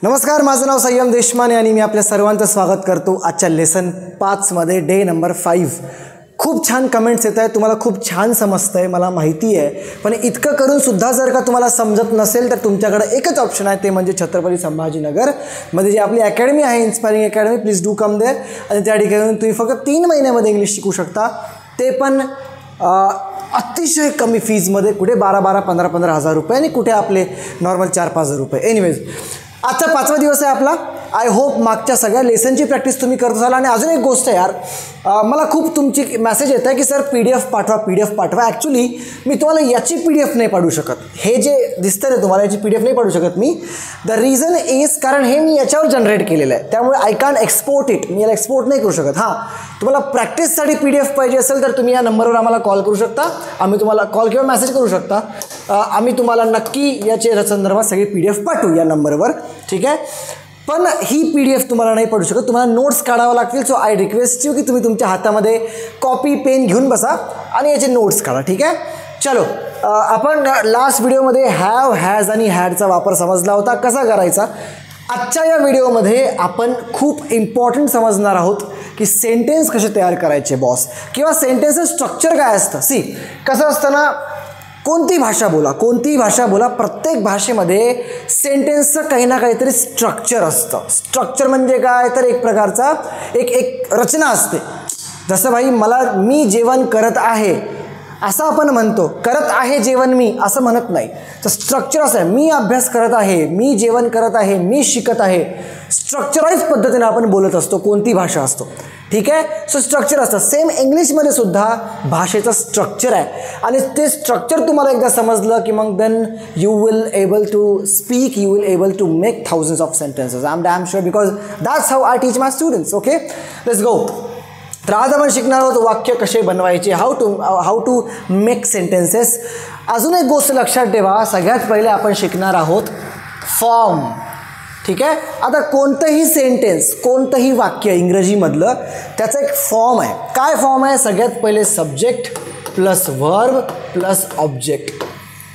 नमस्कार, माझं नाव संयम देशमाने आणि मी आपल्या सर्वांचं स्वागत करतो आजच्या लेसन 5 मध्ये डे नंबर 5. खूप छान कमेंट्स येत आहेत, तुम्हाला खूप छान समजतं आहे, मला माहिती आहे. पण इतकं करून सुद्धा जर का तुम्हाला समजत नसेल तर तुमच्याकडे एकच ऑप्शन आहे, ते म्हणजे छत्रपती संभाजीनगरमध्ये जी आपली अकॅडमी आहे, inspiring academy. Please do come there. आणि त्या ठिकाणी तुम्ही फक्त 3 महिन्यामध्ये इंग्लिश शिकू शकता, ते पण अतिशय कमी फीजमध्ये. कुठे 12-12, 15-15 हजार रुपये आणि कुठे आपले नॉर्मल 4-5 हजार रुपये. एनिवेज, आजचा 5वा दिवस आहे आपला. आय होप मागच्या सगळ्या लेसनची प्रॅक्टिस तुम्ही करत असाल. आणि अजून एक गोष्ट आहे यार, मला खूप तुमची मेसेज येत आहे की सर PDF पाठवा. ॲक्च्युली मी तुम्हाला याची PDF नाही पाठवू शकत. हे जे दिसतं ना तुम्हाला, याची PDF नाही पाठवू शकत मी. द रिझन इज कारण हे मी याच्यावर जनरेट केलेलं आहे, त्यामुळे आय कॅन्ट एक्सपोर्ट इट. मी याला एक्सपोर्ट नाही करू शकत. हां, तुम्हाला प्रॅक्टिससाठी PDF पाहिजे असेल तर तुम्ही या नंबरवर आम्हाला कॉल करू शकता. आम्ही तुम्हाला कॉल किंवा मेसेज करू शकता. आम्ही तुम्हाला नक्की याच्या संदर्भात सगळी PDF पाठवू या नंबरवर, ठीक आहे. पण ही PDF तुम्हाला नाही पडू शकत, तुम्हाला नोट्स काढावं लागतील. सो आय रिक्वेस्ट यू की तुम्ही तुमच्या हातामध्ये कॉपी पेन घेऊन बसा आणि याचे नोट्स काढा, ठीक आहे. चलो, आपण लास्ट व्हिडिओमध्ये हॅव, हॅज आणि हॅडचा वापर समजला होता, कसा करायचा. आजच्या या व्हिडिओमध्ये आपण खूप इम्पॉर्टंट समजणार आहोत की सेंटेन्स कसे तयार करायचे बॉस, किंवा सेंटेन्सचं स्ट्रक्चर काय असतं. सी, कसं असतं ना, कोणती भाषा बोला, प्रत्येक भाषेमध्ये सेंटेन्सचं काही ना काहीतरी स्ट्रक्चर असतं. स्ट्रक्चर म्हणजे काय, तर एक प्रकारचा एक रचना असते. जसं भाई, मी जेवण करत आहे असं आपण म्हणतो, करत आहे जेवण मी असं म्हणत नाही. तर स्ट्रक्चर असं आहे, मी अभ्यास करत आहे, मी जेवण करत आहे, मी शिकत आहे. स्ट्रक्चराईज पद्धतीने आपण बोलत असतो, कोणती भाषा असतो, ठीक आहे. सो स्ट्रक्चर असतं. सेम इंग्लिशमध्ये सुद्धा भाषेचं स्ट्रक्चर आहे. आणि ते स्ट्रक्चर तुम्हाला एकदा समजलं की मग then you will able to speak, you will able to make thousands of sentences. I am damn sure, because that's how I teach my students. Okay, let's go. तर आज आपण शिकणार आहोत वाक्य कसे बनवायचे, हाऊ टू मेक सेंटेन्सेस. अजून एक गोष्ट लक्षात ठेवा, सगळ्यात पहिले आपण शिकणार आहोत फॉर्म, ठीक आहे. आता कोणतंही सेंटेन्स, कोणतंही वाक्य इंग्रजीमधलं, त्याचा एक फॉर्म आहे. काय फॉर्म आहे? सगळ्यात पहिले subject plus verb plus object,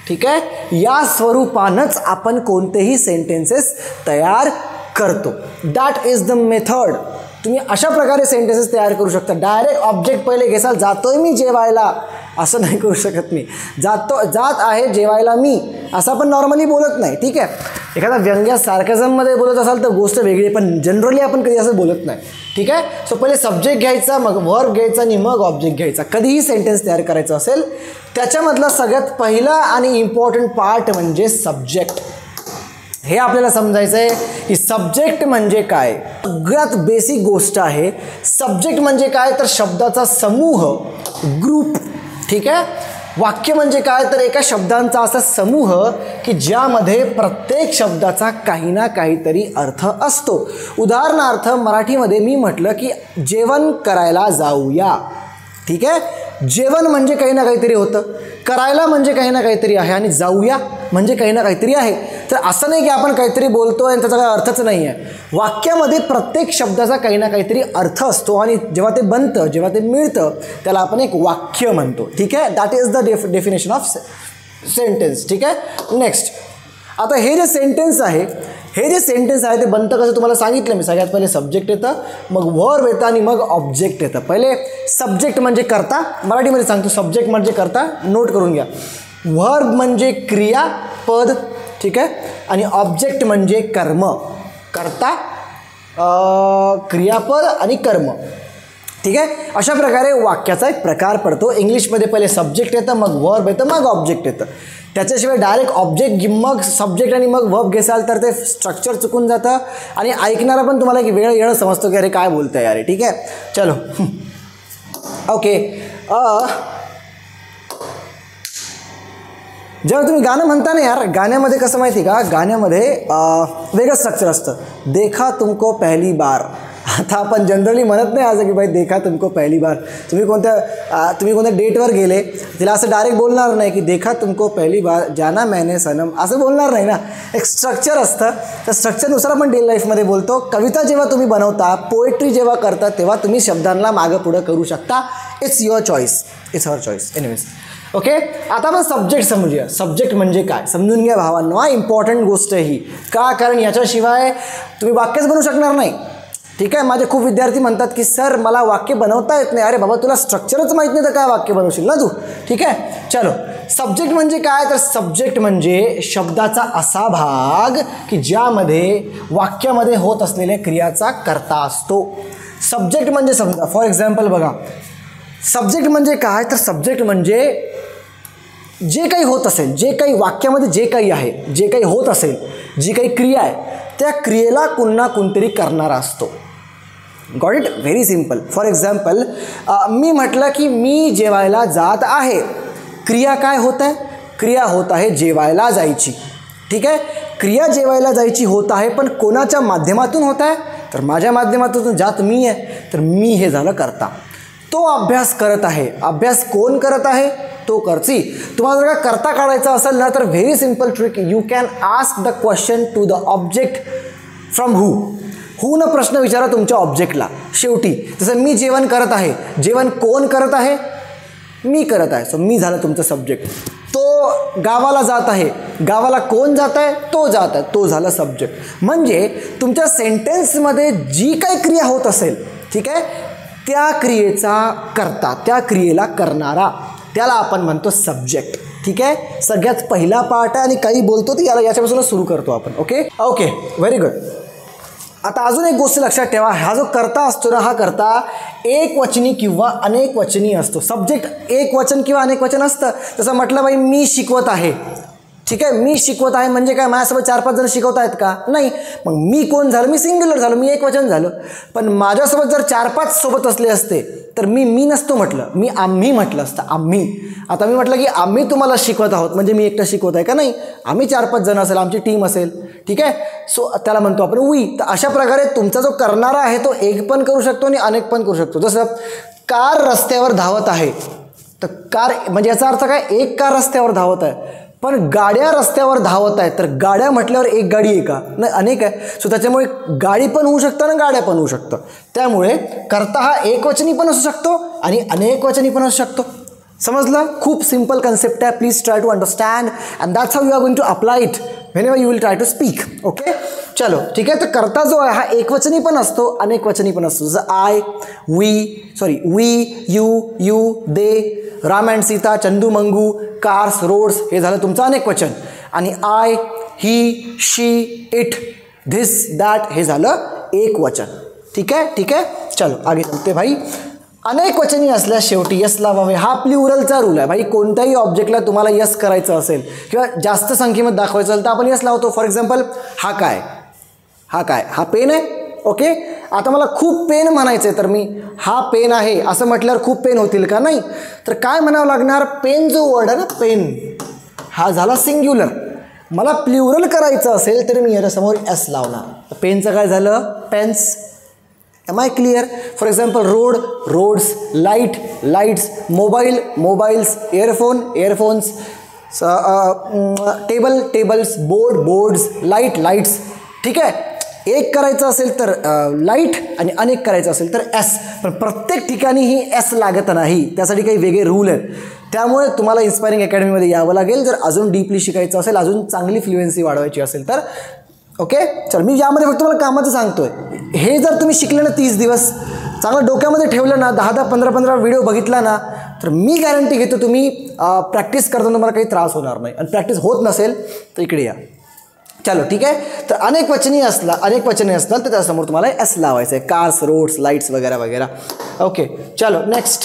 ठीक आहे. या स्वरूपानंच आपण कोणतेही सेंटेन्सेस तयार करतो. That is the method. तुम्ही अशा प्रकारे सेंटेन्सेस तयार करू शकता. डायरेक्ट ऑब्जेक्ट पहिले घेसाल, जातोय मी जेवायला, असं नाही करू शकत. मी जात आहे जेवायला मी, असं आपण नॉर्मली बोलत नाही, ठीक आहे. एखादा व्यंग्या सार्कझममध्ये बोलत असाल तर गोष्ट वेगळी, पण जनरली आपण कधी असं बोलत नाही, ठीक आहे. सो पहिले सब्जेक्ट घ्यायचा, मग वर्ब घ्यायचा आणि मग ऑब्जेक्ट घ्यायचा. कधीही सेंटेन्स तयार करायचं असेल त्याच्यामधला सगळ्यात पहिला आणि इम्पॉर्टंट पार्ट म्हणजे सब्जेक्ट. हे आपल्याला समजायचं आहे की सब्जेक्ट म्हणजे काय. सगळ्यात बेसिक गोष्ट आहे. सब्जेक्ट म्हणजे काय, तर शब्दाचा समूह, ग्रुप, ठीक आहे. वाक्य म्हणजे काय, तर एका शब्दांचा असा समूह की ज्यामध्ये प्रत्येक शब्दाचा काही ना काहीतरी अर्थ असतो. उदाहरणार्थ मराठीमध्ये मी म्हटलं की जेवण करायला जाऊया, ठीक आहे. जेवण म्हणजे काही ना काहीतरी होतं, करायला म्हणजे काही ना काहीतरी आहे, आणि जाऊया म्हणजे काही ना काहीतरी आहे. तर असं नाही की आपण काहीतरी बोलतो आणि त्याचा काही अर्थच नाही आहे. वाक्यामध्ये प्रत्येक शब्दाचा काही ना काहीतरी अर्थ असतो, आणि जेव्हा ते बनतं, जेव्हा ते मिळतं, त्याला आपण एक वाक्य म्हणतो, ठीक आहे. That is the definition of sentence, ठीक आहे. नेक्स्ट, आता हे जे सेंटेन्स आहे ते बनतं कसं तुम्हाला सांगितलं मी. सगळ्यात पहिले सब्जेक्ट येतं, मग वर्ब येतं आणि मग ऑब्जेक्ट येतं. पहिले सब्जेक्ट म्हणजे करता, मराठीमध्ये सांगतो. सब्जेक्ट म्हणजे करता, नोट करून घ्या. वर्ब म्हणजे क्रिया, पद, ठीक आहे. आणि ऑब्जेक्ट म्हणजे कर्म, करता, क्रियापद आणि कर्म, ठीक आहे. अशा प्रकारे वाक्याचा एक प्रकार पडतो. इंग्लिशमध्ये पहिले सब्जेक्ट येतं, मग वर्ब येतं, मग ऑब्जेक्ट येतं. त्याच्याशिवाय डायरेक्ट ऑब्जेक्ट मग सब्जेक्ट आणि मग वर्ब घेसाल तर ते स्ट्रक्चर चुकून जातं, आणि ऐकणारा पण तुम्हाला एक वेळ येणं समजतो की अरे काय बोलतंय यार, ठीक आहे. चलो, ओके. जेव्हा तुम्ही गाणं म्हणता ना यार, गाण्यामध्ये कसं माहिती का, गाण्यामध्ये वेगळं स्ट्रक्चर असतं. देखा तुमको पहली बार. आता आपण जनरली म्हणत नाही असं की भाई देखा तुमको पहली बार. तुम्ही कोणत्या डेटवर गेले, तिला असं डायरेक्ट बोलणार नाही की देखा तुमको पहली बार जाना मैंने सनम, असं बोलणार नाही ना. एक स्ट्रक्चर असतं, त्या स्ट्रक्चरनुसार आपण डेली लाईफमध्ये बोलतो. कविता जेव्हा तुम्ही बनवता, पोएट्री जेव्हा करता, तेव्हा तुम्ही शब्दांना मागं पुढं करू शकता. It's your choice, it's her choice. Anyways, okay, आता आपण सब्जेक्ट समजूया. सब्जेक्ट म्हणजे काय समजून घ्या भावांनो. हा इम्पॉर्टंट गोष्ट आहे ही. का? कारण याच्याशिवाय तुम्ही वाक्यच बनवू शकणार नाही. ठीक आहे. माझे खूप विद्यार्थी म्हणतात की सर मला वाक्य बनवता येत नाही. अरे बाबा तुला स्ट्रक्चरच माहीत नाही तर काय वाक्य बनवशील ना तू. ठीक आहे. चलो, सब्जेक्ट म्हणजे काय? तर सब्जेक्ट म्हणजे शब्दाचा असा भाग की ज्यामध्ये वाक्यामध्ये होत असलेल्या क्रियाचा कर्ता असतो. सब्जेक्ट म्हणजे समजा फॉर एक्झाम्पल बघा, सब्जेक्ट म्हणजे काय? तर सब्जेक्ट म्हणजे जे काही होत असेल, जे काही वाक्यामध्ये जे काही आहे, जे काही होत असेल, जी काही क्रिया आहे त्या क्रियेला कुणा कोणतरी करणारा असतो. Got it? Very simple. For example मी म्हटलं की मी जेवायला जात आहे. क्रिया काय होत आहे? क्रिया होत आहे जेवायला जायची. ठीक आहे. क्रिया जेवायला जायची होत आहे, पण कोणाच्या माध्यमातून होत आहे? तर माझ्या माध्यमातून. ज्यात मी आहे तर मी हे झालं करता. तो अभ्यास करत आहे. अभ्यास कोण करत आहे? तो करची. तुम्हाला जर का करता काढायचा असेल ना तर very simple trick, you can ask the question to the object from who. Who न प्रश्न विचारा तुमच्या ऑब्जेक्टला. शेवटी जसं मी जेवण करत आहे, जेवण कोण करत आहे? मी करत आहे. सो मी झालं तुमचं सब्जेक्ट. तो गावाला जात आहे, गावाला कोण जात आहे? तो जात आहे. तो झालं सब्जेक्ट. म्हणजे तुमच्या सेंटेन्समध्ये जी काही क्रिया होत असेल, ठीक आहे, त्या क्रियेचा कर्ता, त्या क्रियेला करणारा, त्याला आपण म्हणतो सब्जेक्ट. ठीक आहे. सगळ्यात पहिला पार्ट आहे आणि काही बोलतो तर याच्यापासूनच सुरू करतो आपण. Okay okay, very good. आता अजून एक गोष्ट लक्षात ठेवा, हा जो कर्ता असतो ना, हा कर्ता एक वचनी किंवा अनेक वचनी असतो. सब्जेक्ट एक वचन किंवा अनेक वचन असतं. जसं म्हटलं बाई मी शिकवत आहे. ठीक आहे. मी शिकवत आहे म्हणजे काय? माझ्यासोबत 4-5 जण शिकवत आहेत का? नाही. मग मी कोण झालं? मी सिंग्युलर झालो, मी एक वचन झालं. पण माझ्यासोबत जर 4-5 सोबत असले असते तर मी नसतो म्हटलं, मी आम्ही म्हटलं असतं. आम्ही. आता मी म्हटलं की आम्ही तुम्हाला शिकवत आहोत म्हणजे मी एकटा शिकवत आहे का? नाही. आम्ही 4-5 जण असेल, आमची टीम असेल. ठीक आहे. सो त्याला म्हणतो आपण वी. तर अशा प्रकारे तुमचा जो करणारा आहे तो एक पण करू शकतो आणि अनेक पण करू शकतो. जसं कार रस्त्यावर धावत आहे, तर कार म्हणजे याचा अर्थ काय? एक कार रस्त्यावर धावत आहे. पण गाड्या रस्त्यावर धावत आहेत तर गाड्या म्हटल्यावर एक गाडी आहे का? नाही, अनेक आहे. सो त्याच्यामुळे गाडी पण होऊ शकतं आणि गाड्या पण होऊ शकतं. त्यामुळे कर्ता हा एकवचनी पण असू शकतो आणि अनेक वचनी पण असू शकतो. समजलं? खूप सिंपल कन्सेप्ट आहे. Please try to understand and that's how you are going to apply it whenever you will try to speak. Okay, चलो ठीक आहे. तर कर्ता जो आहे हा एकवचनी पण असतो, अनेक वचनी पण असतो. जसं I, we, you, they, Ram and Sita, Chandu Mangu, cars, roads, हे झालं तुमचं अनेक वचन. आणि I, he, she, it, this, that हे झालं एक वचन. ठीक आहे. ठीक आहे. चलो आगे चलते भाई. अनेक वचनी असल्यास शेवटी यस लावावे. हा प्ल्युरलचा रूल आहे भाई. कोणत्याही ऑब्जेक्टला तुम्हाला यस करायचं असेल किंवा जास्त संख्येमध्ये दाखवायचं असेल तर आपण यस लावतो. फॉर एक्झाम्पल हा काय? हा पेन आहे. ओके. आता मला खूप पेन म्हणायचं आहे तर मी हा पेन आहे असं म्हटल्यावर खूप पेन होतील का? नाही. तर काय म्हणावं लागणार? पेन जो वर्ड आहे ना, पेन, हा झाला सिंग्युलर. मला प्ल्युरल करायचं असेल तर मी याच्यासमोर एस लावणार. पेनचं काय झालं? Pens. Am I clear? For example road, roads, light, lights, mobile, mobiles, earphone, earphones, table, tables, board, boards, light, lights. ठीक आहे. एक करायचं असेल तर लाईट आणि अनेक करायचं असेल तर एस. पण प्रत्येक ठिकाणी ही एस लागत नाही, त्यासाठी काही वेगळे रूल आहेत. त्यामुळे तुम्हाला इन्स्पायरिंग अकॅडमीमध्ये यावं लागेल जर अजून डीपली शिकायचं असेल, अजून चांगली फ्लुएन्सी वाढवायची असेल तर. ओके. चल मी यामध्ये फक्त तुम्हाला कामाचं सांगतोय. हे जर तुम्ही शिकले ना 30 दिवस चांगलं डोक्यामध्ये ठेवलं ना, 10-10, 15-15 व्हिडिओ बघितला ना, तर मी गॅरंटी घेतो तुम्ही प्रॅक्टिस करताना तुम्हाला काही त्रास होणार नाही. आणि प्रॅक्टिस होत नसेल तर इकडे या. चलो ठीक आहे. तर अनेक वचनी असणार तर त्यासमोर तुम्हाला एस लावायचं आहे. कार्स, रोड्स, लाईट्स वगैरे वगैरे. ओके. चलो नेक्स्ट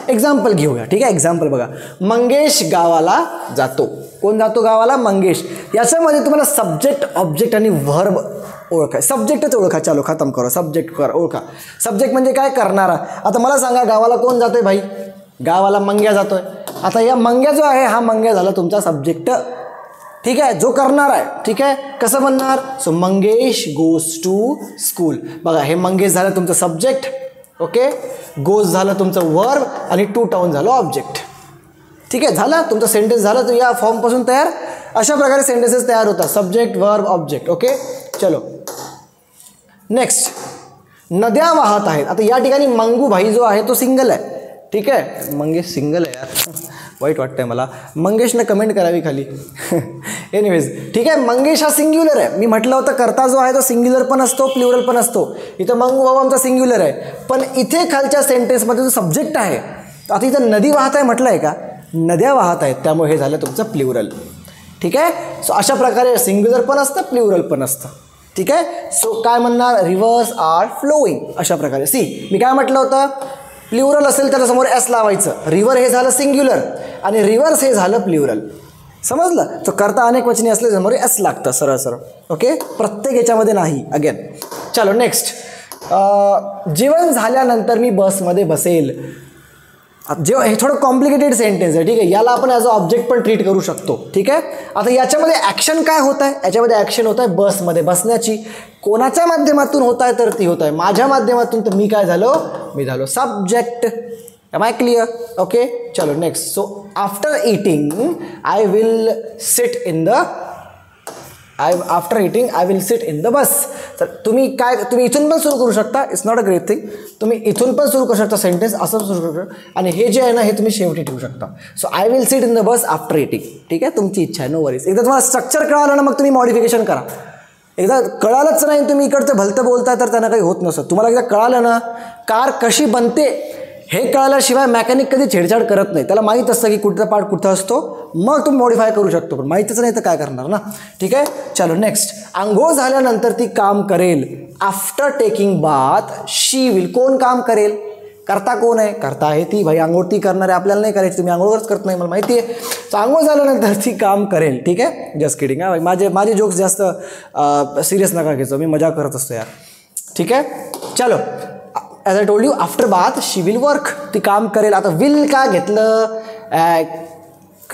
एक्झाम्पल घेऊया. ठीक आहे. एक्झाम्पल बघा. मंगेश गावाला जातो. कोण जातो गावाला? मंगेश. याच्यामध्ये तुम्हाला सब्जेक्ट, ऑब्जेक्ट आणि व्हर्ब ओळखा. सब्जेक्टच ओळखा. चलो खतम करो. सब्जेक्ट ओळखा. सब्जेक्ट म्हणजे काय? करणारा. आता मला सांगा गावाला कोण जातोय भाई? गावाला मंग्या जातोय. आता या मंग्या जो आहे हा मंग्या झाला तुमचा सब्जेक्ट. ठीक आहे. जो करणार आहे. ठीक आहे. कसं म्हणणार? So Mangesh goes to school. बघा हे मंगेश झालं तुमचं सब्जेक्ट. ओके. गोज झालं तुमचं वर्ब आणि टू टाउन झालं ऑब्जेक्ट. ठीक आहे. झालं तुमचं सेंटेन्स झालं. तर या फॉर्मपासून तयार अशा प्रकारे सेंटेन्सेस तयार होतात. Subject, verb, object. ओके. चलो नेक्स्ट. नद्या वाहत आहेत. आता या ठिकाणी मंगू भाई जो आहे तो सिंगल आहे. ठीक आहे. मंगेश सिंगल आहे यार. वाईट वाटतंय मला. मंगेशनं कमेंट करावी खाली. एनिवेज ठीक आहे, मंगेश हा सिंग्युलर आहे. मी म्हटलं होतं कर्ता जो आहे तो सिंग्युलर पण असतो प्लुरल पण असतो. इथं मंगू बाबा आमचा सिंग्युलर आहे, पण इथे खालच्या सेंटेन्समध्ये जो सब्जेक्ट आहे, आता इथं नदी वाहत आहे म्हटलं आहे का, नद्या वाहत आहेत, त्यामुळे हे झालं तुमचं प्लुरल. ठीक आहे. सो अशा प्रकारे सिंग्युलर पण असतं प्लुरल पण असतं. ठीक आहे. सो काय म्हणणार, रिव्हर्स आर फ्लोईंग अशा प्रकारे. सी मी काय म्हटलं होतं, प्लुरल असेल तर समोर एस लावायचं. रिव्हर हे झालं सिंग्युलर आणि रिव्हर्स हे झालं प्लुरल. समजलं. तो करता अनेक वचनी असले समोर एस लागतं सरळ सरळ. ओके, प्रत्येक याच्यामध्ये नाही. अगेन चलो नेक्स्ट. जेवण झाल्यानंतर मी बसमध्ये बसेल. जेव्हा हे थोडं कॉम्प्लिकेटेड सेंटेन्स आहे. ठीक आहे, याला आपण ॲज अ ऑब्जेक्ट पण ट्रीट करू शकतो. ठीक आहे. आता याच्यामध्ये ॲक्शन काय होत आहे, याच्यामध्ये ॲक्शन होत आहे बसमध्ये बसण्याची. कोणाच्या माध्यमातून होत आहे तर ती होत आहे माझ्या माध्यमातून. तर मी काय झालो, मी झालो subject. Am I clear. Okay चलो next. So after eating I will sit in the after eating I will sit in the bus. तर तुम्ही इथून पण सुरू करू शकता. It's not a great thing. तुम्ही इथून पण सुरू करू शकता सेंटेन्स, असं सुरू करू शकता. आणि हे जे आहे ना, हे तुम्ही शेवटी ठेवू शकता. So I will sit in the bus after eating. ठीक आहे, तुमची इच्छा आहे, नो वरीज. एकदा तुम्हाला स्ट्रक्चर कळालं ना, मग तुम्ही मॉडिफिकेशन करा. एकदा कळालंच नाही, तुम्ही इकडचं भलतं बोलताय तर त्यांना काही होत नसतं. तुम्हाला एकदा कळालं ना, कार कशी बनते हे कळल्याशिवाय मेकॅनिक कधी छेडछाड करत नाही. त्याला माहीत असतं की कुठचा पार्ट कुठं असतो, मग तुम्ही मॉडिफाय करू शकतो. पण माहीतच नाही तर काय करणार ना. ठीक आहे. चलो नेक्स्ट. आंघोळ झाल्यानंतर ती काम करेल. After taking bath she will. कोण काम करेल, करता कोण आहे, करता आहे ती. भाई आंघोळ ती करणार आहे, आपल्याला नाही करायची. तुम्ही आंघोळच करत नाही मला माहिती आहे. सो आंघोळ झाल्यानंतर ती काम करेल. ठीक आहे, जस्ट किडिंग. हा भाई, माझे जोक्स जास्त सिरियस नका घ्यायचो, मी मजा करत असतो यार. ठीक आहे. चलो as I told you, after bath she will work. ती काम करेल. आता विल का घेतलं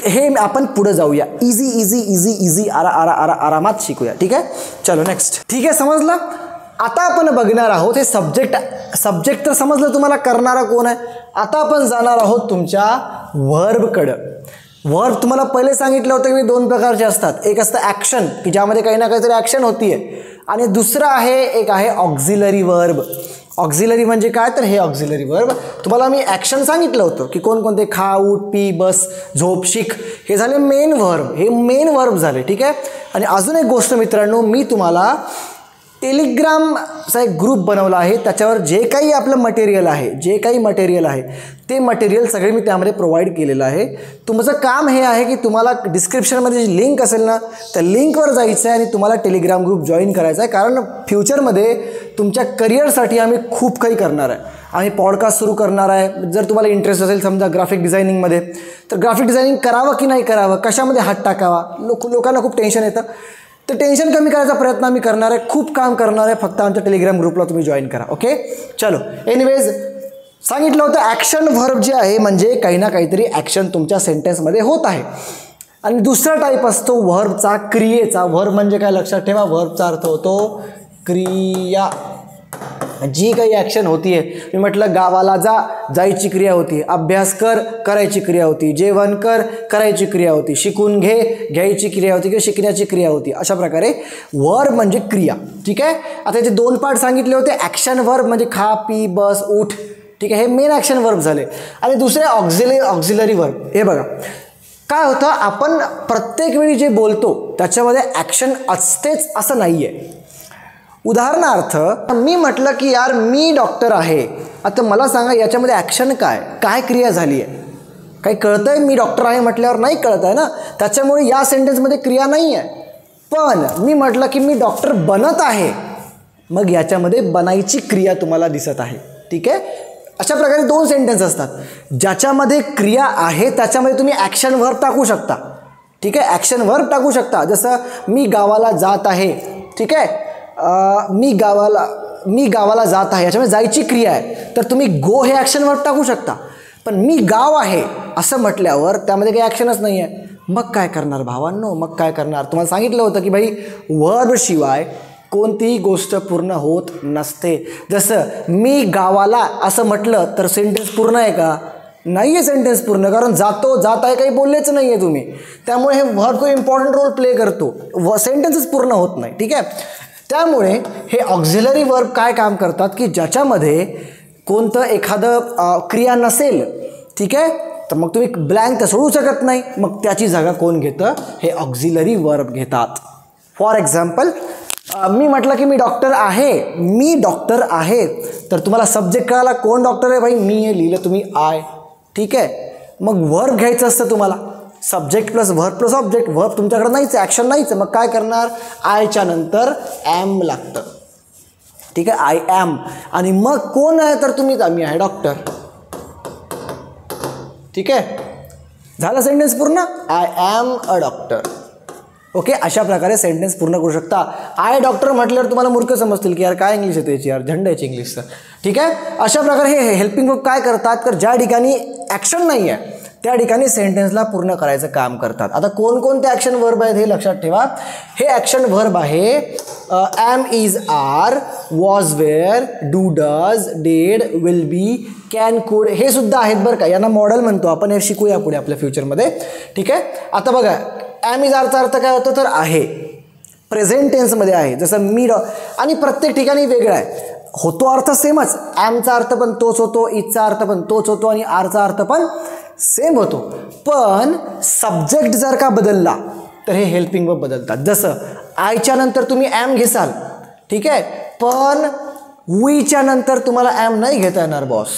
हे आपण पुढे जाऊया. इझी इझी इझी इझी आरामात शिकूया. ठीक आहे. चलो नेक्स्ट. ठीक आहे, समजलं. आता आपण बघणार आहोत हे सब्जेक्ट तर समजलं तुम्हाला, करणारा कोण आहे. आता आपण जाणार आहोत तुमच्या व्हर्बकडं. व्हर्ब तुम्हाला पहिले सांगितलं होतं की 2 प्रकारचे असतात. एक असतं ॲक्शन, की ज्यामध्ये काही ना काहीतरी ॲक्शन होतीये, आणि दुसरं आहे एक आहे ऑक्झिलरी वर्ब. ऑक्झिलरी म्हणजे काय, तर हे ऑक्झिलरी वर्ब. तुम्हाला मी ॲक्शन सांगितलं होतं की कोणकोणते, खा, उठ, पी, बस, झोप, शिक, हे झाले मेन वर्ब. हे मेन वर्ब झाले. ठीक आहे. आणि अजून एक गोष्ट मित्रांनो, मी तुम्हाला टेलिग्रामचा एक ग्रुप बनवला आहे. त्याच्यावर जे काही आपलं मटेरियल आहे ते मटेरियल सगळे मी त्यामध्ये प्रोव्हाइड केलेलं आहे. तुमचं काम हे आहे की तुम्हाला डिस्क्रिप्शनमध्ये जी लिंक असेल ना, त्या लिंकवर जायचं आहे आणि तुम्हाला टेलिग्राम ग्रुप जॉईन करायचा आहे. कारण फ्युचरमध्ये तुमच्या करिअरसाठी आम्ही खूप काही करणार आहे. आम्ही पॉडकास्ट सुरू करणार आहे. जर तुम्हाला इंटरेस्ट असेल समजा ग्राफिक डिझायनिंगमध्ये, तर ग्राफिक डिझायनिंग करावं की नाही करावं, कशामध्ये हात टाकावा, लोकांना खूप टेन्शन येतं. तर टेन्शन कमी करायचा प्रयत्न आम्ही करणार आहे. खूप काम करणार आहे. फक्त आमच्या टेलिग्राम ग्रुपला तुम्ही जॉईन करा. ओके चलो. एनिवेज सांगितलं होतं ॲक्शन व्हर्ब जे आहे म्हणजे काही ना काहीतरी ॲक्शन तुमच्या सेंटेन्समध्ये होत आहे. आणि दुसरा टाईप असतो व्हर्बचा, क्रियेचा. व्हर्ब म्हणजे काय लक्षात ठेवा, व्हर्बचा अर्थ होतो क्रिया. जी काही ॲक्शन होती आहे, मी म्हटलं गावाला जा, जायची क्रिया होती. अभ्यास कर, करायची क्रिया होती. जेवण कर, करायची क्रिया होती. शिकून घे, घ्यायची क्रिया होती किंवा शिकण्याची क्रिया होती. अशा प्रकारे वर्ब म्हणजे क्रिया. ठीक आहे. आता याचे 2 पार्ट सांगितले होते. ॲक्शन वर्ब म्हणजे खा, पी, बस, उठ. ठीक आहे, हे मेन ॲक्शन वर्ब झाले. आणि दुसरे ऑक्झिलरी वर्ब. हे बघा काय होतं, आपण प्रत्येक वेळी जे बोलतो त्याच्यामध्ये ॲक्शन असतेच असं नाही आहे. उदाहरणार्थ मी म्हटलं की यार मी डॉक्टर आहे. आता मला सांगा याच्यामध्ये ॲक्शन काय क्रिया झाली आहे, काही कळतंय? मी डॉक्टर आहे म्हटल्यावर नाही कळत आहे ना, त्याच्यामुळे या सेंटेन्समध्ये क्रिया नाही आहे. पण मी म्हटलं की मी डॉक्टर बनत आहे, मग याच्यामध्ये बनायची क्रिया तुम्हाला दिसत आहे. ठीक आहे. अशा प्रकारे 2 सेंटेन्स असतात. ज्याच्यामध्ये क्रिया आहे त्याच्यामध्ये तुम्ही ॲक्शन वर्ब टाकू शकता. ठीक आहे, ॲक्शन वर्ब टाकू शकता. जसं मी गावाला जात आहे. ठीक आहे, मी गावाला जात आहे, याच्यामध्ये जायची क्रिया आहे, तर तुम्ही गो हे ॲक्शन वर्ब टाकू शकता. पण मी गाव आहे असं म्हटल्यावर त्यामध्ये काही ॲक्शनच नाही आहे. मग काय करणार भावांनो, मग काय करणार? तुम्हाला सांगितलं होतं की भाई वर्ब शिवाय कोणतीही गोष्ट पूर्ण होत नसते. जसं मी गावाला असं म्हटलं तर सेंटेन्स पूर्ण आहे का? नाही आहे सेंटेन्स पूर्ण, कारण जात आहे काही बोललेच नाही आहे तुम्ही. त्यामुळे हे वर्ब खूप इम्पॉर्टंट रोल प्ले करतो, सेंटेन्सच पूर्ण होत नाही. ठीक आहे. त्यामुळे हे ऑक्झिलरी वर्ब काय काम करतात की ज्याच्यामध्ये कोणतं एखादं क्रिया नसेल, ठीक आहे, तर मग तुम्ही ब्लँक तर सोडू शकत नाही, मग त्याची जागा कोण घेतं? हे ऑक्झिलरी वर्ब घेतात. फॉर एक्झाम्पल, मी म्हटलं की मी डॉक्टर आहे, तर तुम्हाला सब्जेक्ट कळाला, कोण डॉक्टर आहे भाई? मी हे लिहिलं तुम्ही आय. ठीक आहे, मग वर्ब घ्यायचं असतं तुम्हाला, subject plus verb plus object. Verb तुमच्याकडे नाहीच, ॲक्शन नाहीच, मग काय करणार? आयच्या नंतर ॲम लागतं. ठीक आहे, आय ॲम. आणि मग कोण आहे? तर तुम्ही, मी आहे डॉक्टर. ठीक आहे, झालं सेंटेन्स पूर्ण. I am a doctor. Okay, अशा प्रकारे सेंटेन्स पूर्ण करू शकता. आय डॉक्टर म्हटल्यावर तुम्हाला मूर्ख समजतील की यार काय इंग्लिश येते याची, यार झंड याची इंग्लिशचं. ठीक आहे, अशा प्रकारे हे हेल्पिंग वर्ब काय करतात? तर ज्या ठिकाणी ॲक्शन नाही आहे त्या ठिकाणी सेंटेन्सला पूर्ण करायचं काम करतात. आता कोणकोणते ॲक्शन वर्ब आहेत हे लक्षात ठेवा. हे ॲक्शन वर्ब आहे am, is, are, was, were, do, does, did, will be, can, could, हे सुद्धा आहेत बरं का. यांना मॉडेल म्हणतो आपण, हे शिकूया पुढे आपल्या फ्युचरमध्ये. ठीक आहे, आता बघा ॲम इज आरचा अर्थ काय होतो? तर आहे, प्रेझेंट टेन्समध्ये आहे. जसं मी आणि प्रत्येक ठिकाणी वेगळा आहे. होतो अर्थ सेमच, ॲमचा अर्थ पण तोच होतो, इजचा अर्थ पण तोच होतो आणि आरचा अर्थ पण सेम होतो. पण सब्जेक्ट जर का बदलला तर हे हेल्पिंग वर्ब बदलतात. जसं आयच्या नंतर तुम्ही ॲम घेसाल, ठीक आहे, पण वीच्या नंतर तुम्हाला ॲम नाही घेता येणार बॉस.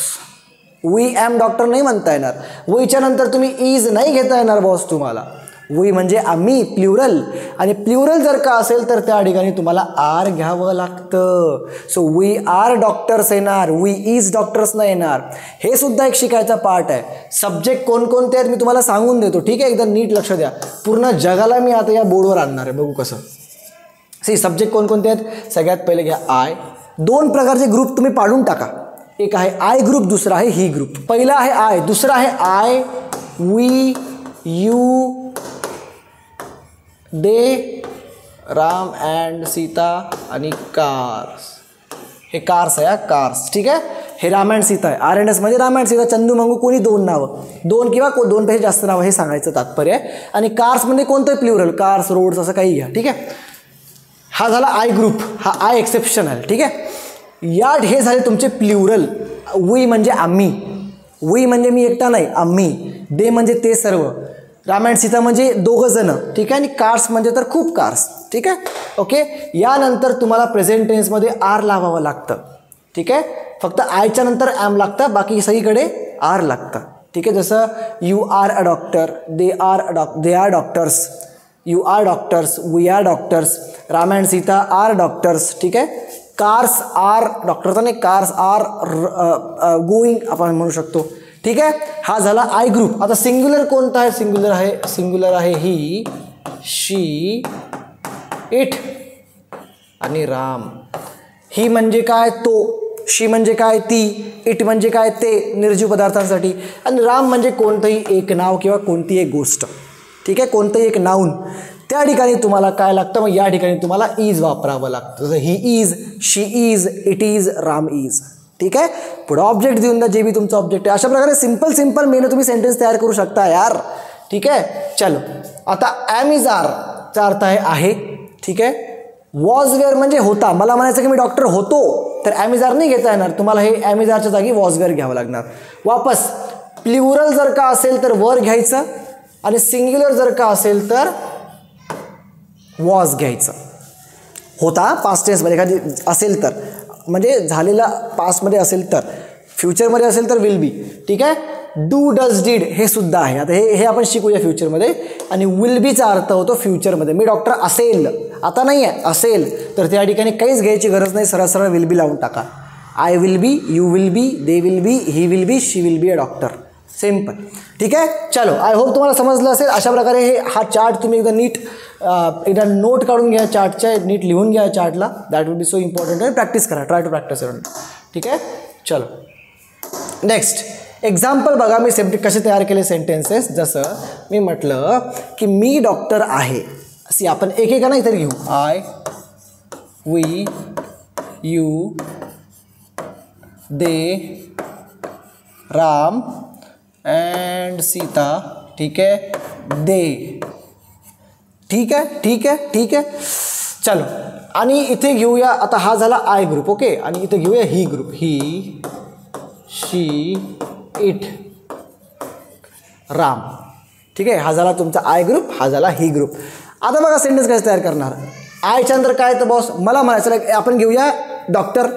वी ॲम डॉक्टर नाही म्हणता येणार. वीच्या नंतर तुम्ही इज नाही घेता येणार बॉस तुम्हाला. वी म्हणजे आम्ही, प्ल्युरल, आणि प्ल्युरल जर का असेल तर त्या ठिकाणी तुम्हाला आर घ्यावं लागतं. सो वी आर डॉक्टर्स येणार, वी इज डॉक्टर्स नाही येणार. हे सुद्धा एक शिकायचा पार्ट आहे. सब्जेक्ट कोणकोणते आहेत मी तुम्हाला सांगून देतो. ठीक आहे, एकदम नीट लक्ष द्या. पूर्ण जगाला मी आता या बोर्डवर आणणार आहे, बघू कसं. सब्जेक्ट कोणकोणते आहेत? सगळ्यात पहिले घ्या आय. दोन प्रकारचे ग्रुप तुम्ही पाडून टाका. एक आहे आय ग्रुप, दुसरा आहे ही ग्रुप. पहिला आहे आय, दुसरा आहे I, we, you, they, Ram and Sita आणि कार्स. हे कार्स आहे, कार्स. ठीक आहे, हे राम अँड सीता आहे. आर अँड एस म्हणजे राम अँड सीता, चंदू मंगू कोणी दोन नावं, दोन किंवा दोनपेक्षा जास्त नावं, हे सांगायचं तात्पर्य आहे. आणि कार्स म्हणजे कोणतं? प्ल्युरल, कार्स, रोड्स, असं काही घ्या. ठीक आहे, हा झाला आय ग्रुप, हा आय एक्सेप्शन आहे. ठीक आहे, हे झाले तुमचे प्ल्युरल. वी म्हणजे आम्ही, वी म्हणजे मी एकटा नाही, आम्ही. दे म्हणजे ते सर्व, राम अँड सीता म्हणजे दोघं जण. ठीक आहे, आणि कार्स म्हणजे तर खूप कार्स. ठीक आहे, ओके. यानंतर तुम्हाला प्रेझेंट टेन्समध्ये आर लावावं लागतं. ठीक आहे, फक्त आयच्या नंतर ॲम लागतं, बाकी सगळीकडे आर लागतं. ठीक आहे, जसं you are a doctor, they are doctors, you are doctors, we are doctors, Ram and Sita are doctors. ठीक आहे, कार्स आर डॉक्टर्स आणि कार्स आर गोईंग आपण म्हणू शकतो. ठीक आहे, हा झाला आय ग्रुप. आता सिंग्युलर कोणता आहे? सिंग्युलर आहे ही, शी, इट आणि राम. ही म्हणजे काय? तो. शी म्हणजे काय? ती. इट म्हणजे काय? ते, निर्जीव पदार्थांसाठी. आणि राम म्हणजे कोणतंही एक नाव किंवा कोणती एक गोष्ट. ठीक आहे, कोणतंही एक नाऊन. त्या ठिकाणी तुम्हाला काय लागतं? मग या ठिकाणी तुम्हाला इज वापरावं लागतं. जसं he is, she is, it is, Ram is. ठीक आहे, पुढं ऑब्जेक्ट देऊन द्या, जे बी तुमचं ऑब्जेक्ट आहे. अशा प्रकारे सिंपल मेनं तुम्ही सेंटेन्स तयार करू शकता यार. ठीक आहे, चलो. आता ॲम इज आर चा अर्थ आहे. ठीक आहे, वॉज वेअर म्हणजे होता. मला म्हणायचं की मी डॉक्टर होतो, तर ॲम इज आर नाही घेता येणार तुम्हाला. हे ॲम इज आरच्या जागी वॉज वेअर घ्यावं लागणार. वापस प्ल्युरल जर का असेल तर वर घ्यायचं, आणि सिंग्युलर जर का असेल तर वॉज घ्यायचं. होता पास्ट टेन्समध्ये एखादी असेल तर, म्हणजे झालेला पास्टमध्ये असेल तर, फ्युचरमध्ये असेल तर विल बी. ठीक आहे, डू, डज, डीड हे सुद्धा आहे. आता हे आपण शिकूया फ्युचरमध्ये. आणि विल बीचा अर्थ होतो फ्युचरमध्ये. मी डॉक्टर असेल, आता नाही आहे, असेल, तर त्या ठिकाणी काहीच घ्यायची गरज नाही, सरळ सरळ विल बी लावून टाका. I will be, you will be, they will be, he will be, she will be a doctor. Simple. ठीक आहे, चलो. आय होप तुम्हाला समजलं असेल. अशा प्रकारे हा चार्ट तुम्ही एकदा नीट एकदा नोट काढून घ्या, चार्टच्या नीट लिहून घ्या चार्टला. That will be so important. आणि प्रॅक्टिस करा, ट्राय टू प्रॅक्टिस इट. ठीक आहे, चलो. नेक्स्ट एक्झाम्पल बघा, मी कसे तयार केले सेंटेन्सेस. जसं मी म्हटलं की मी डॉक्टर आहे, अशी आपण एकेका नाही तरी घेऊ. I, we, you, they, Ram and Sita. ठीक आहे, दे. ठीक आहे, ठीक आहे, ठीक आहे, चलो. आणि इथे घेऊया, आता हा झाला आय ग्रुप. ओके, आणि इथे घेऊया ही group. He, she, it, Ram. ठीक आहे, हा झाला तुमचा आय ग्रुप, हा झाला ही ग्रुप. आता बघा सेंटेन्स कसं तयार करणार. आयच्या नंतर काय तर बॉस मला म्हणायचं आपण घेऊया डॉक्टर.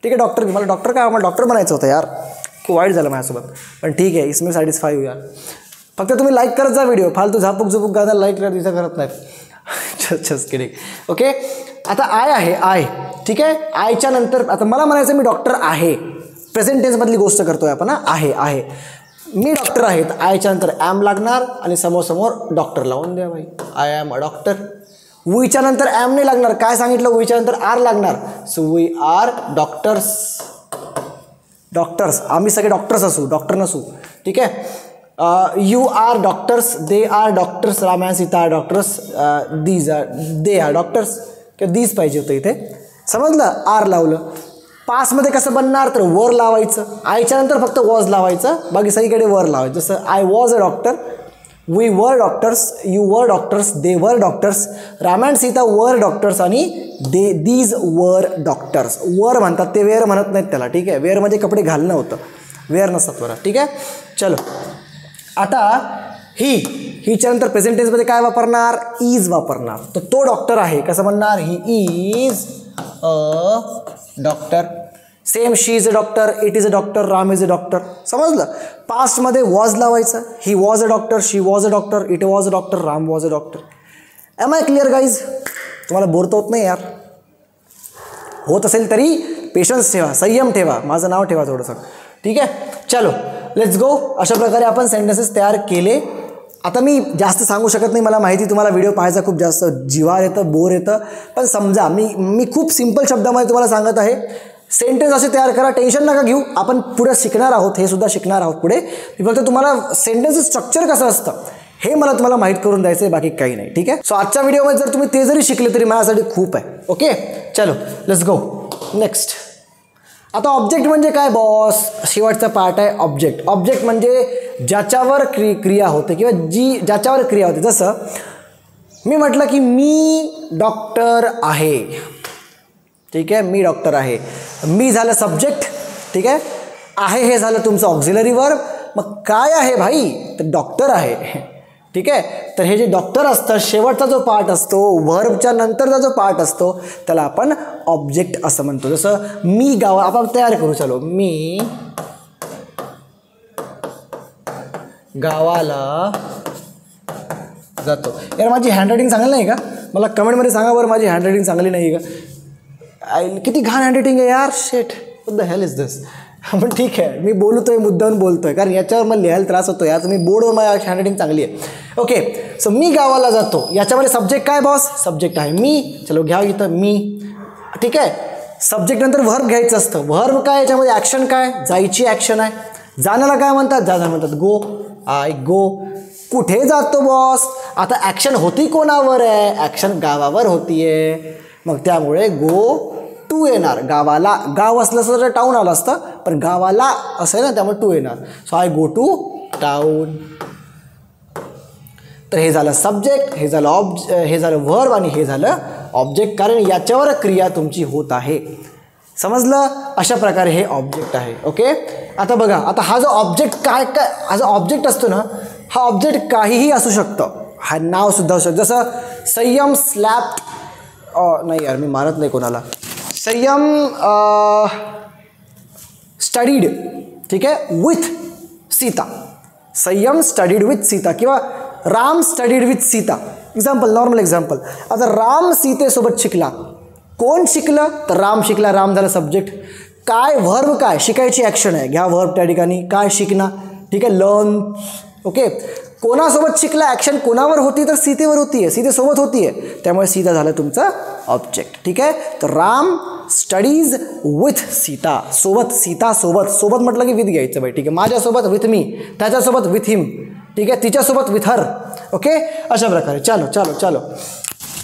ठीक आहे, डॉक्टर मला डॉक्टर काय मला डॉक्टर बनायचं होतं यार, खूप वाईट झालं माझ्यासोबत, पण ठीक आहे इसमें सॅटिस्फाय होऊया. फक्त तुम्ही लाईक करत जा व्हिडिओ, फालतू झापूक झुपूक गाणं लाईक करत नाहीत. Just kidding. ओके, आता आय आहे आय. ठीक आहे, आयच्या नंतर आता मला म्हणायचं मी डॉक्टर आहे, प्रेझेंट टेन्समधली गोष्ट करतोय आपण. आहे आहे मी डॉक्टर आहे, तर आयच्या नंतर ॲम लागणार आणि समोर डॉक्टर लावून द्या भाई, आय ॲम अ डॉक्टर. वीच्या नंतर ॲम नाही लागणार, काय सांगितलं, वीच्या नंतर आर लागणार. So we are doctors. Doctors आम्ही सगळे डॉक्टर्स असू, डॉक्टर नसू. ठीक आहे, you are doctors, they are doctors, Ram and Sita are doctors, these are they are doctors, किंवा दीज पाहिजे होतं इथे, समजलं. आर लावलं. पासमध्ये कसं बनणार तर वर लावायचं, आयच्या नंतर फक्त वॉज लावायचं, बाकी सगळीकडे वर लावायचं. जसं I was a doctor, we were doctors, you were doctors, they were doctors, Ram and Sita वर डॉक्टर्स आणि दीज वर डॉक्टर्स. वर म्हणतात ते, वेअर म्हणत नाहीत त्याला. ठीक आहे, वेअर म्हणजे कपडे घालणं होतं, वेअर नसतात वर. ठीक आहे, चलो. आता हीच्या नंतर प्रेझेंट टेन्समध्ये काय वापरणार, इज वापरणार. तर तो डॉक्टर आहे, कसं म्हणणार, he is a doctor. Same she is a doctor, it is a doctor, Ram is a doctor. समजलं. पास्टमध्ये वॉज लावायचं, he was a doctor, she was a doctor, it was a doctor, Ram was a doctor. Am I clear guys? तुम्हाला bore तर होत नाही यार? होत असेल तरी पेशन्स ठेवा, संयम ठेवा, माझं नाव ठेवा थोडंसं. ठीक आहे, चलो लेट्स गो. अशा प्रकारे आपण सेंटेन्सेस तयार केले. आता मी जास्त सांगू शकत नाही, मला माहिती तुम्हाला व्हिडिओ पाहायचा खूप जास्त जिव्हार येतं, बोर येतं, पण समजा मी खूप सिंपल शब्दामध्ये तुम्हाला सांगत आहे. सेंटेन्स असे तयार करा, टेन्शन नका घेऊ, आपण पुढे शिकणार आहोत, हे सुद्धा शिकणार आहोत पुढे. मी फक्त तुम्हाला सेंटेन्सचं स्ट्रक्चर कसं असतं हे मला तुम्हाला माहीत करून द्यायचं आहे, बाकी काही नाही. ठीक आहे, सो आजच्या व्हिडिओमध्ये जर तुम्ही ते जरी शिकले तरी माझ्यासाठी खूप आहे. ओके, चलो लेट्स गो नेक्स्ट. आता ऑब्जेक्ट म्हणजे काय बॉस, शेवटचा पार्ट आहे ऑब्जेक्ट. ऑब्जेक्ट म्हणजे ज्याच्यावर क्रिया होते किंवा ज्याच्यावर क्रिया होते. जसं मी म्हटलं की मी डॉक्टर आहे. ठीक आहे, मी डॉक्टर आहे, मी झालं सब्जेक्ट. ठीक आहे हे झालं तुमचं ऑक्झिलरी वर्ब. मग काय आहे भाई, तर डॉक्टर आहे. ठीक आहे, तर हे जे डॉक्टर असतं, शेवटचा जो पार्ट असतो, व्हर्बच्या नंतरचा जो पार्ट असतो, त्याला आपण ऑब्जेक्ट असं म्हणतो. जसं मी आपण तयार करू, चलो. मी गावाला जातो. यार माझी हँडरायटिंग चांगली नाही का? मला कमेंटमध्ये सांगा बरं, माझी हँडरायटिंग चांगली नाही का? किती घाण हँडरायटिंग आहे यार, शेट, व्हॉट द हेल इज दिस. पण ठीक आहे, मी बोलतोय, मुद्दाहून बोलतोय, कारण याच्यावर मला लिहायला त्रास होतो यार. तुम्ही बोर्डवर माझी हँडरायटिंग चांगली आहे. ओके, सो मी गावाला जातो, याच्यामध्ये सब्जेक्ट काय बॉस, सब्जेक्ट आहे मी. चलो घ्या इथं मी. ठीक आहे, सब्जेक्ट नंतर व्हर्ब घ्यायचं असतं. व्हर्ब काय, याच्यामध्ये ॲक्शन काय, जायची ॲक्शन आहे. जाण्याला काय म्हणतात, जाणार म्हणतात गो, आय गो. कुठे जातो बॉस, आता ॲक्शन होती कोणावर आहे, ॲक्शन गावावर होतीये, मग त्यामुळे गो टू येणार. गावाला, गाव असलं असतं तर टाऊन आलं असतं, पण गावाला असं आहे ना, त्यामुळे टू येणार. So I go to town. तर हे झालं सब्जेक्ट, हे झालं व्हर्ब आणि हे झालं ऑब्जेक्ट, कारण याच्यावर क्रिया तुमची होत आहे. समजलं? अशा प्रकारे हे ऑब्जेक्ट आहे. ओके, आता बघा, आता हा जो ऑब्जेक्ट हा जो ऑब्जेक्ट असतो ना, हा ऑब्जेक्ट काहीही असू शकतं. हा नाव सुद्धा असू शकतं. जसं संयम स्लॅप, नाही यार मी मारत नाही कोणाला. संयम स्टडीड, ठीक आहे, विथ सीता. संयम स्टडीड विथ सीता, किंवा Ram studied with Sita. Example, normal example. आता राम सीतेसोबत शिकला. कोण शिकलं, तर राम शिकला. राम झालं सब्जेक्ट. काय व्हर्ब, काय शिकायची ॲक्शन आहे, घ्या व्हर्ब त्या ठिकाणी. काय शिकणं, ठीक आहे, लर्न. ओके, कोणासोबत शिकला, ॲक्शन कोणावर होती, तर सीतेवर होती आहे, सीतेसोबत होती आहे, त्यामुळे सीता झालं तुमचं ऑब्जेक्ट. ठीक आहे, तर राम स्टडीज विथ सीता, सोबत, सीता सोबत. सोबत म्हटलं की विथ घ्यायचं बाई. ठीक आहे, माझ्यासोबत विथ मी, त्याच्यासोबत विथ हिम. ठीक आहे, तिच्यासोबत विथ हर. ओके, अशा प्रकारे. चलो चलो चलो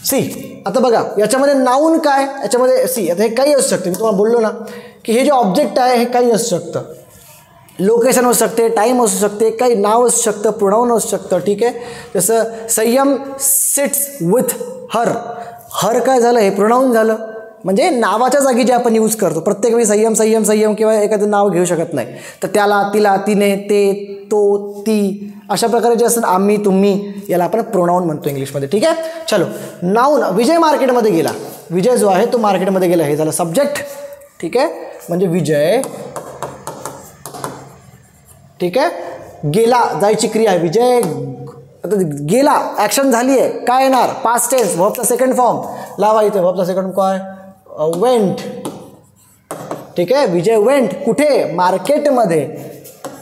सी. आता बघा, याच्यामध्ये नाऊन काय, याच्यामध्ये सी. आता हे काही असू शकते, मी तुम्हाला बोललो ना की हे जे ऑब्जेक्ट आहे हे काही असू शकतं. लोकेशन असू शकते, टाईम असू शकते, काही नाव असू शकतं, प्रोनाऊन असू शकतं. ठीक आहे, जसं संयम सिट्स विथ हर. हर काय झालं, हे प्रोनाऊन झालं. म्हणजे नावाच्या जागी जे आपण यूज करतो, प्रत्येक वेळी संयम संयम संयम किंवा एखादं नाव घेऊ शकत नाही. तर त्याला, तिला, तिने, ते, तो, ती अशा प्रकारे जे असतात आम्ही, तुम्ही, याला आपण प्रोनाऊन म्हणतो इंग्लिशमध्ये. ठीक आहे. चलो, नाऊन. विजय मार्केटमध्ये गेला. विजय जो आहे तो मार्केटमध्ये गेला, हे झालं सब्जेक्ट. ठीक आहे. म्हणजे विजय, ठीक आहे, गेला, जायची क्रिया आहे. विजय गेला, ॲक्शन झाली आहे. काय येणार? पास्ट टेन्स, व्हर्बचा सेकंड फॉर्म लावा इथे. व्हर्बचा सेकंड काय? वेंट. ठीक आहे. विजय वेंट कुठे? मार्केटमध्ये.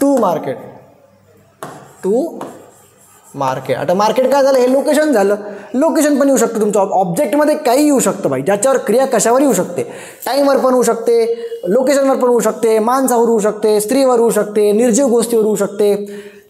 To market. To market. आता मार्केट काय झालं? हे लोकेशन झालं. लोकेशन पण येऊ शकतं तुमच्या ऑब्जेक्टमध्ये, काही येऊ शकतं बाई. ज्याच्यावर क्रिया कशावर येऊ शकते? टाईमवर पण होऊ शकते, लोकेशनवर पण होऊ शकते, माणसावर होऊ शकते, स्त्रीवर होऊ शकते, निर्जीव गोष्टीवर होऊ शकते,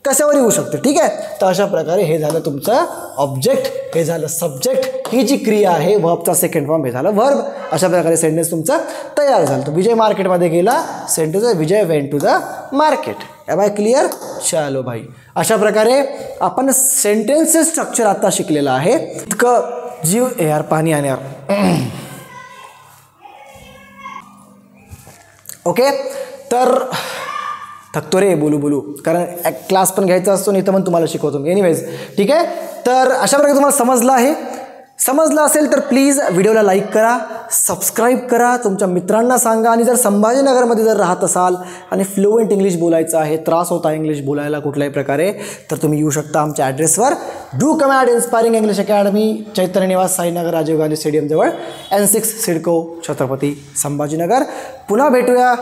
कशावर येऊ शकते. ठीक आहे. तर अशा प्रकारे हे झालं तुमचं ऑब्जेक्ट, हे झालं सब्जेक्ट, ही जी क्रिया आहे व्हर्बचा सेकंड फॉर्म, हे झालं व्हर्ब. अशा प्रकारे सेंटेन्स तुमचा तयार झालं. तो विजय मार्केटमध्ये गेला, sentence Vijay went to the market. Am I clear? चलो भाई. अशा प्रकारे आपण सेंटेन्सचे स्ट्रक्चर आता शिकलेलं आहे. इतकं जीव यार पाणी आणि यार. ओके. तर थकतो रे बोलू बोलू, कारण क्लास पण घ्यायचा असतो आणि इथं पण तुम्हाला शिकवतो मी. एनिवेज, ठीक आहे. तर अशा प्रकारे तुम्हाला समजलं आहे. समजलं असेल तर प्लीज व्हिडिओला लाईक करा, सबस्क्राईब करा, तुमच्या मित्रांना सांगा. आणि जर संभाजीनगरमध्ये जर राहत असाल आणि फ्लुएंट इंग्लिश बोलायचं आहे, त्रास होता इंग्लिश बोलायला कुठल्याही प्रकारे, तर तुम्ही येऊ शकता आमच्या ॲड्रेसवर. Do come at Inspiring English Academy, Chaitanya Niwas, Sainagar, Rajiv Gandhi स्टेडियमजवळ, N6 CIDCO, Chhatrapati Sambhajinagar. पुन्हा भेटूया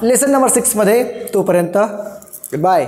लेसन नंबर 6 मध्ये. तोपर्यंत बाय.